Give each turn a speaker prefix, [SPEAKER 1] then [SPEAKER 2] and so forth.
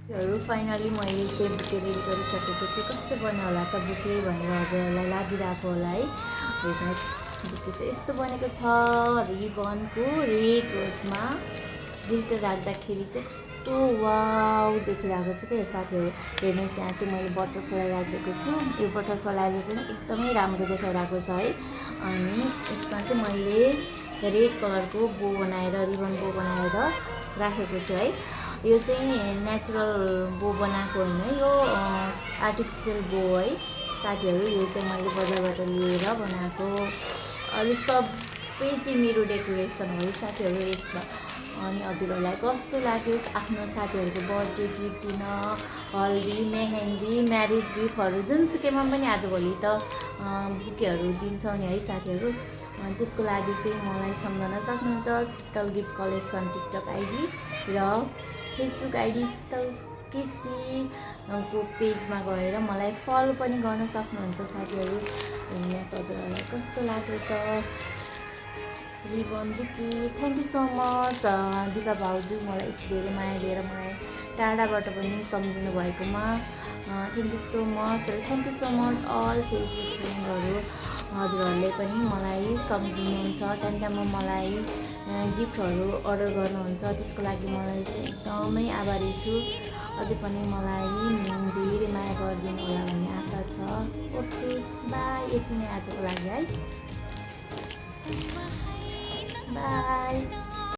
[SPEAKER 1] Finally मैले चाहिँ bouquet ready गरिसकेको छु। कस्तो बन्यो होला त बुके भनेर हजुरहरूलाई लागिरहेको होला है। हेर्नुहोस् बुके चाहिँ यस्तो बनेको छ। रिबनको रेड रोजमा गिल्टर राख्दाखेरि चाहिँ कस्तो वाउ देखिरहेको छ क्या साथीहरू। हेर्नुहोस् यहाँ चाहिँ मैले बटरफ्लाई राखिदिएको छु। यो बटरफ्लाईले पनि एकदमै राम्रो देखाइरहेको छ है। अनि यसमा चाहिँ मैले रेड कलरको बो बनाएर रिबन बो बनाएर राखेको छु है। यो चाहिँ नेचुरल बो बनाएको होइन, यो आर्टिफिसियल बो है साथीहरू। यो चाहिँ मैले बजारबाट लिएर बनाएको। अरू सबै चाहिँ मेरो डेकोरेसन हो है साथीहरू यसमा। अनि हजुरहरूलाई कस्तो लाग्यो आफ्नो साथीहरूको बर्थडे गिफ्ट दिन, हल्दी, मेहेन्दी, म्यारिज गिफ्टहरू जुनसुकैमा पनि आजभोलि त बुकेहरू दिन्छौँ नि है साथीहरू। त्यसको लागि चाहिँ मलाई सम्झन सक्नुहुन्छ शीतल गिफ्ट कलेक्सन टिकटक आइडी र फेसबुक आइडी शीतल केसी को पेजमा गएर मलाई फलो पनि गर्न सक्नुहुन्छ साथीहरू। हेर्नुहोस् हजुरहरूलाई कस्तो लाग्यो त ribbon bouquet. Thank you so much Dipa भाउजू, मलाई यति धेरै माया दिएर मलाई टाढाबाट पनि सम्झिनु भएकोमा थ्याङ्क यू सो मच। र thank you so much all Facebook फ्रेन्डहरू, हजुरहरूले पनि मलाई सम्झिनुहुन्छ, टाइम टाइममा मलाई गिफ्टहरू अर्डर गर्नुहुन्छ। त्यसको लागि मलाई चाहिँ एकदमै आभारी छु। अझै पनि मलाई धेरै माया गरिदिनु होला भन्ने आशा छ। ओके बाई, यति नै आजको लागि है। बाई।